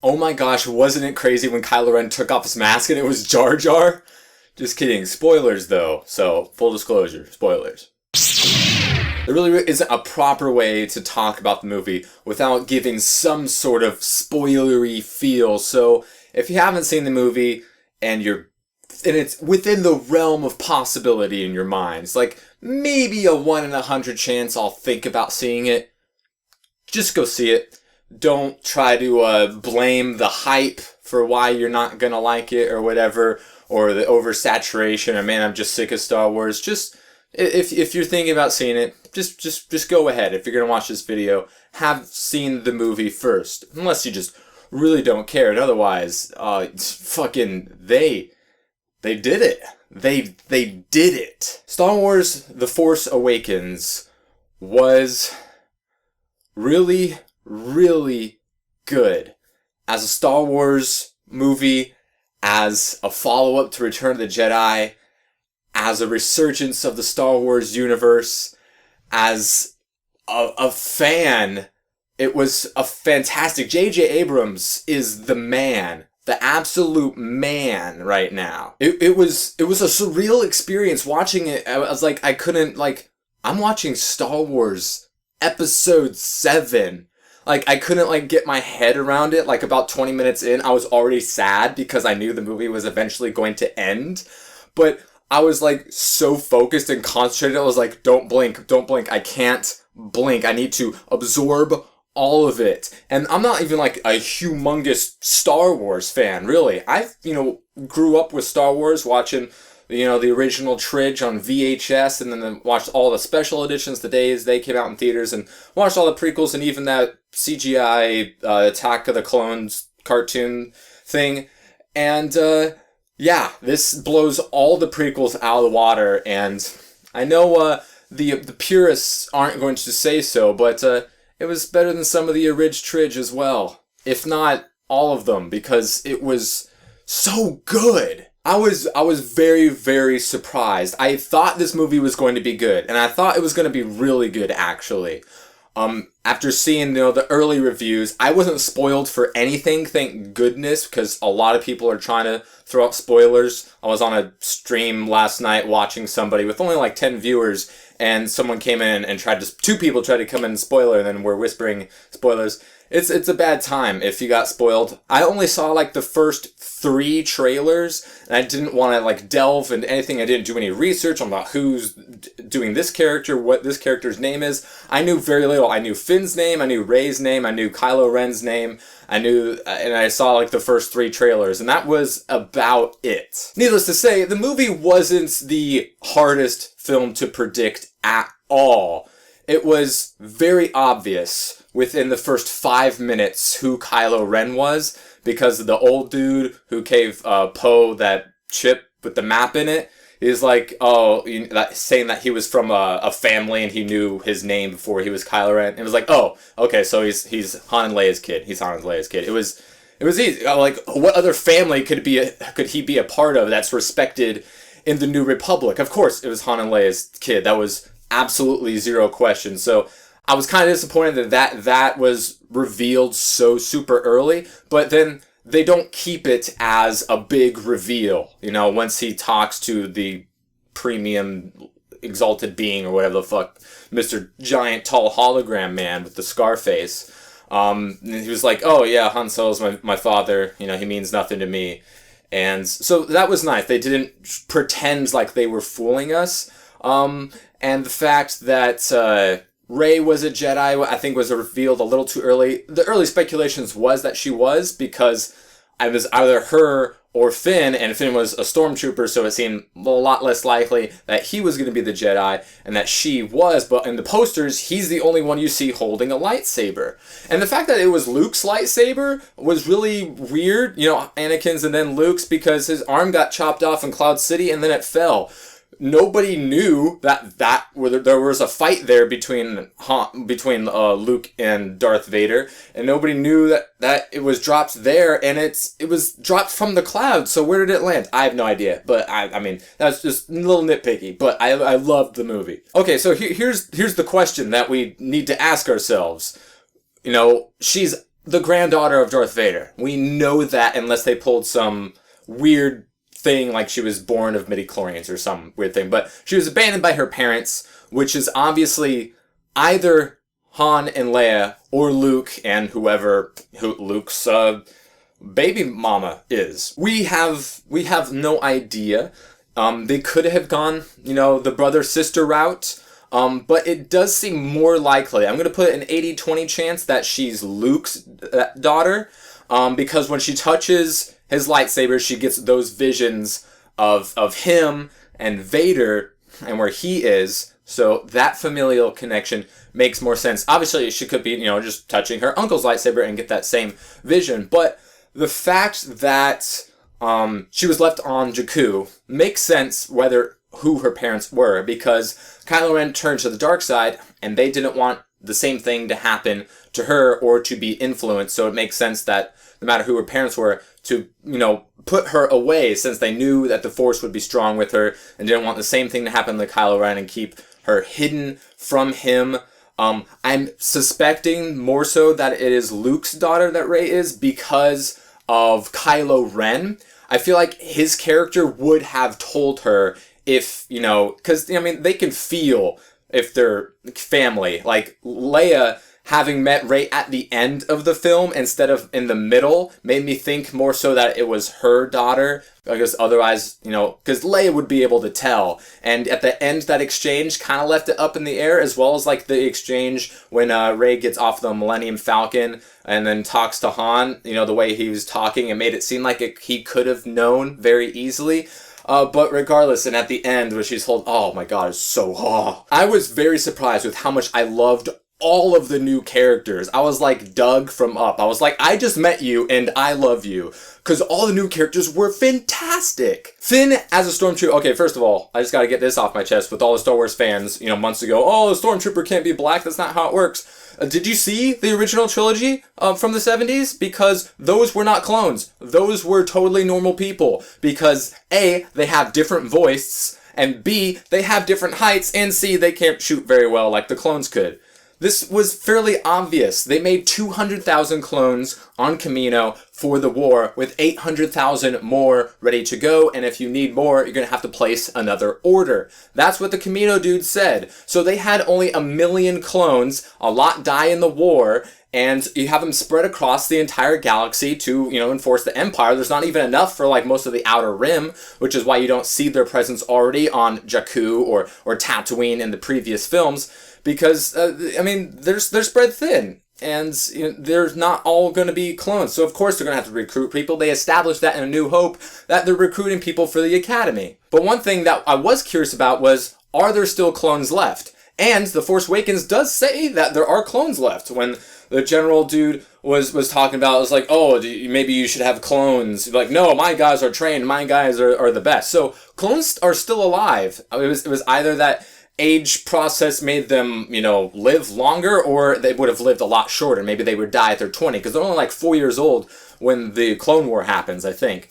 Oh my gosh, wasn't it crazy when Kylo Ren took off his mask and it was Jar Jar? Just kidding. Spoilers though, so full disclosure, spoilers. There really isn't a proper way to talk about the movie without giving some sort of spoilery feel. So if you haven't seen the movie and it's within the realm of possibility in your mind, it's like maybe a 1 in 100 chance I'll think about seeing it. Just go see it. Don't try to blame the hype for why you're not gonna like it or whatever, or the oversaturation, or man, I'm just sick of Star Wars. Just if you're thinking about seeing it, just go ahead. If you're gonna watch this video, have seen the movie first, unless you just really don't care. And otherwise, fucking they did it. They did it. Star Wars: The Force Awakens was really, really good as a Star Wars movie, as a follow-up to Return of the Jedi, as a resurgence of the Star Wars universe, as a fan. It was a fantastic. J.J. Abrams is the man, the absolute man right now. It was a surreal experience watching it. I was like, I'm watching Star Wars Episode 7. Like, I couldn't, get my head around it. Like, about 20 minutes in, I was already sad because I knew the movie was eventually going to end. But I was, so focused and concentrated. I was like, don't blink, don't blink. I can't blink. I need to absorb all of it. And I'm not even, a humongous Star Wars fan, really. I, grew up with Star Wars, watching the original Tridge on VHS, and then watched all the special editions the days they came out in theaters, and watched all the prequels, and even that CGI Attack of the Clones cartoon thing. And, yeah, this blows all the prequels out of the water, and I know the purists aren't going to say so, but it was better than some of the original Tridge as well. If not all of them, because it was so good. I was very, very surprised. I thought this movie was going to be good, and I thought it was going to be really good, actually. After seeing, the early reviews, I wasn't spoiled for anything, thank goodness, because a lot of people are trying to throw up spoilers. I was on a stream last night watching somebody with only 10 viewers, and someone came in and two people tried to come in and spoiler, and then were whispering spoilers. It's a bad time if you got spoiled. I only saw the first 3 trailers, and I didn't want to delve into anything. I didn't do any research on about who's doing this character, what this character's name is. I knew very little. I knew Finn's name, I knew Rey's name, I knew Kylo Ren's name. I knew, and I saw the first 3 trailers, and that was about it. Needless to say, the movie wasn't the hardest film to predict at all. It was very obvious within the first 5 minutes who Kylo Ren was, because the old dude who gave Poe that chip with the map in it is saying that he was from a family and he knew his name before he was Kylo Ren. It was oh, okay, so he's Han and Leia's kid. He's Han and Leia's kid. It was easy. What other family could he be a part of that's respected in the New Republic? Of course, it was Han and Leia's kid. That was absolutely zero question. So I was kind of disappointed that was revealed so super early, but then they don't keep it as a big reveal, once he talks to the premium exalted being or whatever the fuck, Mr. Giant Tall Hologram Man with the scar face. He was oh yeah, Han Solo's my father, he means nothing to me. And so that was nice. They didn't pretend like they were fooling us. And the fact that Rey was a Jedi, I think, was revealed a little too early. The early speculations was that she was, because it was either her or Finn, and Finn was a stormtrooper, so it seemed a lot less likely that he was going to be the Jedi, and that she was, but in the posters, he's the only one you see holding a lightsaber. And the fact that it was Luke's lightsaber was really weird, Anakin's and then Luke's, because his arm got chopped off in Cloud City, and then it fell. Nobody knew that there was a fight there between Luke and Darth Vader, and nobody knew that it was dropped there, and it was dropped from the cloud. So where did it land? I have no idea, but I mean that's just a little nitpicky. But I loved the movie. Okay, so here's the question that we need to ask ourselves. She's the granddaughter of Darth Vader. We know that unless they pulled some weird thing like she was born of midi-chlorians or some weird thing. But she was abandoned by her parents, which is obviously either Han and Leia or Luke and who Luke's baby mama is. We have no idea. They could have gone, the brother-sister route. But it does seem more likely. I'm going to put an 80-20 chance that she's Luke's daughter. Because when she touches his lightsaber, she gets those visions of him and Vader and where he is. So that familial connection makes more sense. Obviously, she could be, just touching her uncle's lightsaber and get that same vision. But the fact that she was left on Jakku makes sense who her parents were, because Kylo Ren turned to the dark side and they didn't want the same thing to happen to her or to be influenced. So it makes sense that no matter who her parents were, to, put her away, since they knew that the Force would be strong with her and didn't want the same thing to happen to Kylo Ren and keep her hidden from him. I'm suspecting more so that it is Luke's daughter that Rey is because of Kylo Ren. I feel like his character would have told her if, because, they can feel if they're family. Like, Leia having met Rey at the end of the film instead of in the middle made me think more so that it was her daughter. Because otherwise, because Leia would be able to tell. And at the end, that exchange kind of left it up in the air, as well as like the exchange when Rey gets off the Millennium Falcon and then talks to Han, the way he was talking, and made it seem like he could have known very easily. But regardless, and at the end, where she's oh my god, it's so I was very surprised with how much I loved all of the new characters. I was like Doug from Up. I was like, I just met you and I love you. Because all the new characters were fantastic. Finn as a Stormtrooper. Okay, first of all, I just gotta get this off my chest with all the Star Wars fans, months ago. Oh, the Stormtrooper can't be black. That's not how it works. Did you see the original trilogy from the 70s? Because those were not clones. Those were totally normal people. Because A, they have different voices, and B, they have different heights, and C, they can't shoot very well like the clones could. This was fairly obvious. They made 200,000 clones on Kamino for the war, with 800,000 more ready to go, and if you need more, you're going to have to place another order. That's what the Kamino dude said. So they had only 1 million clones, a lot die in the war, and you have them spread across the entire galaxy to, enforce the Empire. There's not even enough for, most of the Outer Rim, which is why you don't see their presence already on Jakku or Tatooine in the previous films. Because, they're spread thin, and they're not all going to be clones. So, of course, they're going to have to recruit people. They established that in A New Hope, that they're recruiting people for the Academy. But one thing that I was curious about was, are there still clones left? And The Force Awakens does say that there are clones left. When the general dude was talking about, it was like, oh, maybe you should have clones. Like, no, my guys are trained. My guys are the best. So, clones are still alive. It was either that age process made them, live longer, or they would have lived a lot shorter. Maybe they would die at their 20, because they're only 4 years old when the Clone War happens, I think.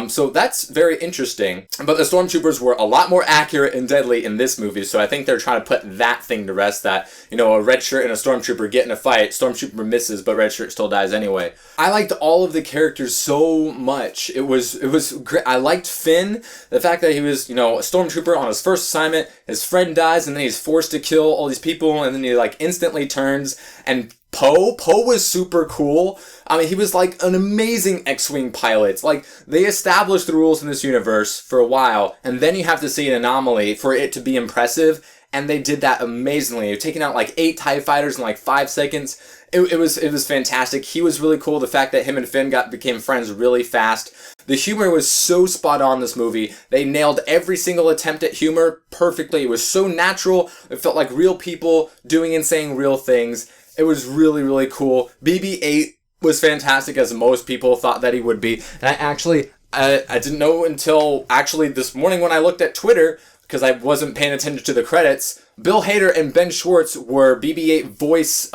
So that's very interesting. But the Stormtroopers were a lot more accurate and deadly in this movie, so I think they're trying to put that thing to rest, that, a red shirt and a Stormtrooper get in a fight, Stormtrooper misses, but red shirt still dies anyway. I liked all of the characters so much. It was great. I liked Finn, the fact that he was, a Stormtrooper on his first assignment, his friend dies, and then he's forced to kill all these people, and then he, instantly turns, and Poe was super cool. He was an amazing X-Wing pilot. They established the rules in this universe for a while, and then you have to see an anomaly for it to be impressive, and they did that amazingly. You're taking out 8 TIE fighters in 5 seconds. It was fantastic. He was really cool. The fact that him and Finn became friends really fast. The humor was so spot on in this movie. They nailed every single attempt at humor perfectly. It was so natural. It felt like real people doing and saying real things. It was really, really cool. BB-8 was fantastic, as most people thought that he would be. And I didn't know until this morning when I looked at Twitter, because I wasn't paying attention to the credits. Bill Hader and Ben Schwartz were BB-8 voice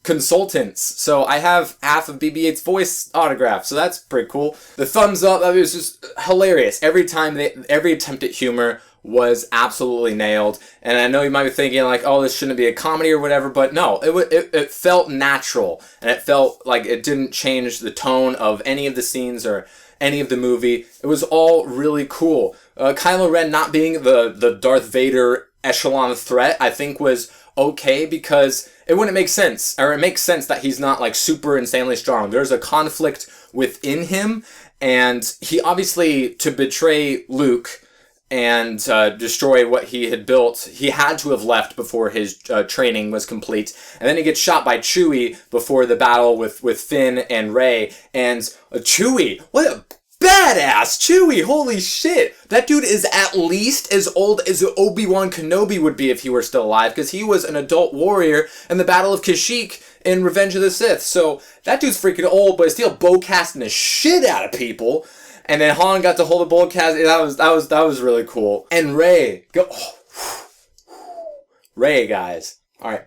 consultants. So I have half of BB-8's voice autograph, so that's pretty cool. The thumbs up, it was just hilarious. Every attempt at humor was absolutely nailed. And I know you might be thinking like, oh, this shouldn't be a comedy or whatever, but no, it felt natural, and it felt like it didn't change the tone of any of the scenes or any of the movie. It was all really cool. Kylo Ren not being the Darth Vader echelon threat, I think was okay, because it wouldn't make sense, or it makes sense that he's not like super insanely strong. There's a conflict within him, and he obviously, to betray Luke and destroy what he had built, he had to have left before his training was complete. And then he gets shot by Chewie before the battle with Finn and Rey. And Chewie, what a badass Chewie! Holy shit! That dude is at least as old as Obi-Wan Kenobi would be if he were still alive, because he was an adult warrior in the Battle of Kashyyyk in Revenge of the Sith. So that dude's freaking old, but he's still bowcasting the shit out of people. And then Han got to hold the bowcast. That was really cool. And Rey, Rey, guys. All right,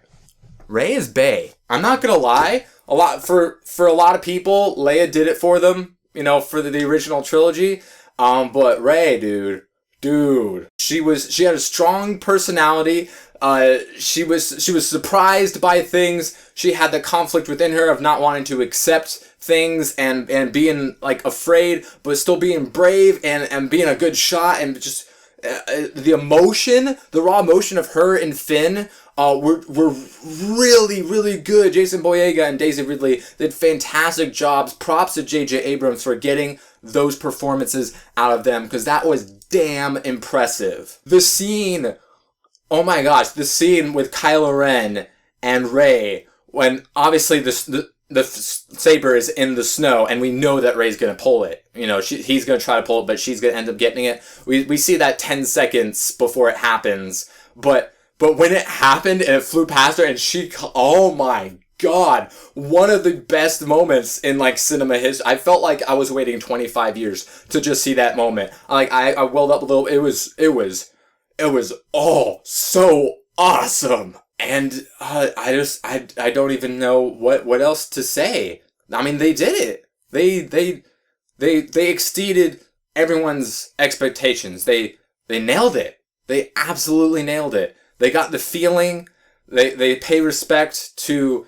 Rey is bae. I'm not gonna lie. For a lot of people, Leia did it for them. You know, for the original trilogy. But Rey, dude, she had a strong personality. She was surprised by things. She had the conflict within her of not wanting to accept things and being like afraid, but still being brave and being a good shot, and just the raw emotion of her and Finn were really, really good. Jason Boyega and Daisy Ridley did fantastic jobs. Props to J.J. Abrams for getting those performances out of them, because that was damn impressive. The scene, oh my gosh, the scene with Kylo Ren and Rey, when obviously the saber is in the snow, and we know that Rey's gonna pull it. You know, he's gonna try to pull it, but she's gonna end up getting it. We see that 10 seconds before it happens, but when it happened and it flew past her, and oh my god, one of the best moments in like cinema history. I felt like I was waiting 25 years to just see that moment. I welled up a little. It was all so awesome. And I don't even know what else to say. I mean, they did it. They exceeded everyone's expectations. They nailed it. They absolutely nailed it. They got the feeling. They pay respect to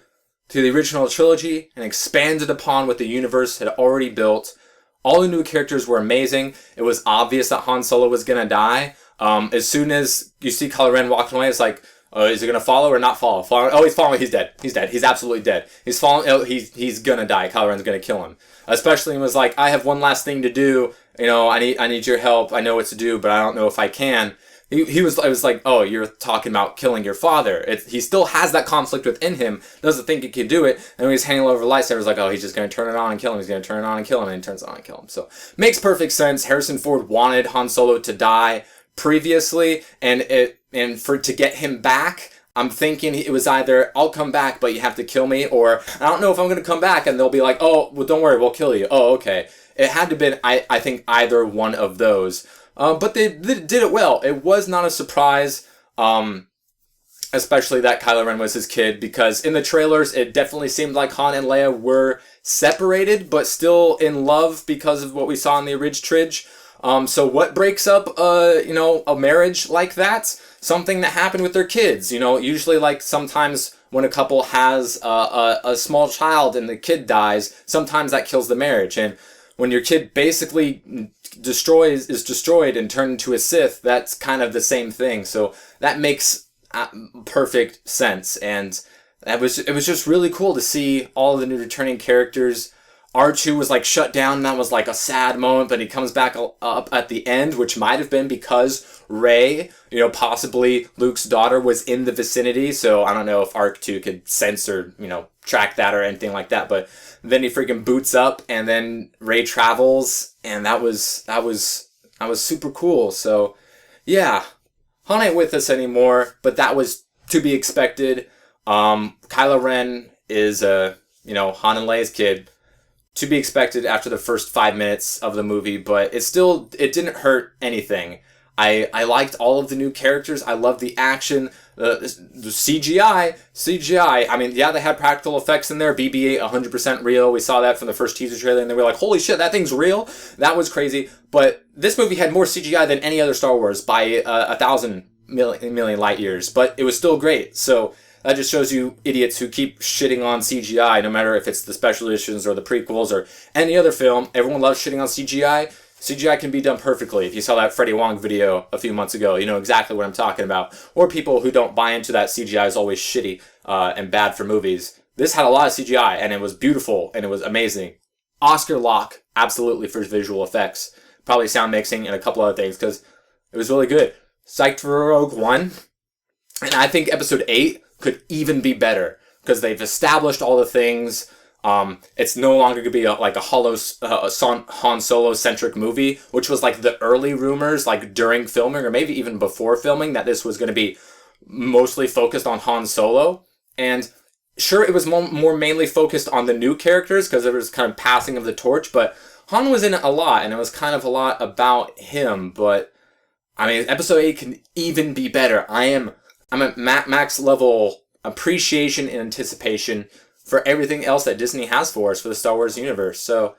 the original trilogy and expanded upon what the universe had already built. All the new characters were amazing. It was obvious that Han Solo was gonna die. As soon as you see Kylo Ren walking away, it's like, is he gonna follow or not follow? Oh, he's following. He's dead. He's dead. He's absolutely dead. He's falling. Oh, he's gonna die. Kylo Ren's gonna kill him. Especially when he was like, I have one last thing to do. You know, I need your help. I know what to do, but I don't know if I can. It was like, oh, you're talking about killing your father. He still has that conflict within him. Doesn't think he can do it. And when he's hanging over the lightsaber, it's like, oh, he's just going to turn it on and kill him. He's going to turn it on and kill him. And he turns it on and kill him. So makes perfect sense. Harrison Ford wanted Han Solo to die previously. And to get him back, I'm thinking it was either, I'll come back, but you have to kill me. Or I don't know if I'm going to come back. And they'll be like, oh, well, don't worry. We'll kill you. Oh, okay. It had to have been, I think, either one of those. But they did it well. It was not a surprise, especially that Kylo Ren was his kid, because in the trailers, it definitely seemed like Han and Leia were separated, but still in love because of what we saw in the Ridge Tridge. So what breaks up, a marriage like that? Something that happened with their kids. You know, usually like sometimes when a couple has a small child and the kid dies, sometimes that kills the marriage. And when your kid basically is destroyed and turned into a Sith, that's kind of the same thing. So that makes perfect sense, and it was just really cool to see all the new returning characters. R2 was like shut down, and that was like a sad moment, but he comes back up at the end, which might have been because Rey, possibly Luke's daughter, was in the vicinity. So I don't know if R2 could sense or, track that or anything like that, but then he freaking boots up, and then Rey travels, and that was super cool. So yeah, Han ain't with us anymore, but that was to be expected. Kylo Ren is Han and Leia's kid. To be expected after the first 5 minutes of the movie, but it didn't hurt anything. I liked all of the new characters. I loved the action, the CGI. I mean, yeah, they had practical effects in there. BB-8, 100% real. We saw that from the first teaser trailer, and they were like, holy shit, that thing's real? That was crazy. But this movie had more CGI than any other Star Wars by 1,000 million light years. But it was still great. So that just shows you idiots who keep shitting on CGI, no matter if it's the special editions or the prequels or any other film. Everyone loves shitting on CGI. CGI can be done perfectly. If you saw that Freddie Wong video a few months ago, you know exactly what I'm talking about. Or people who don't buy into that CGI is always shitty and bad for movies. This had a lot of CGI, and it was beautiful, and it was amazing. Oscar lock, absolutely, for visual effects. Probably sound mixing and a couple other things, because it was really good. Psyched for Rogue One. And I think Episode 8 could even be better, because they've established all the things. It's no longer going to be like a Han Solo-centric movie, which was like the early rumors, like during filming, or maybe even before filming, that this was going to be mostly focused on Han Solo. And sure, it was more mainly focused on the new characters, because it was kind of passing of the torch, but Han was in it a lot, and it was kind of a lot about him. But, I mean, Episode 8 can even be better. I'm at max level appreciation and anticipation for everything else that Disney has for us for the Star Wars universe. So,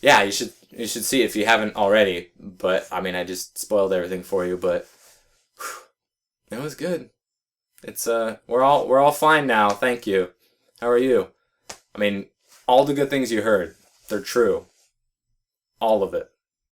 yeah, you should see it if you haven't already. But I mean, I just spoiled everything for you. But whew, it was good. It's we're all fine now. Thank you. How are you? I mean, all the good things you heard, they're true. All of it.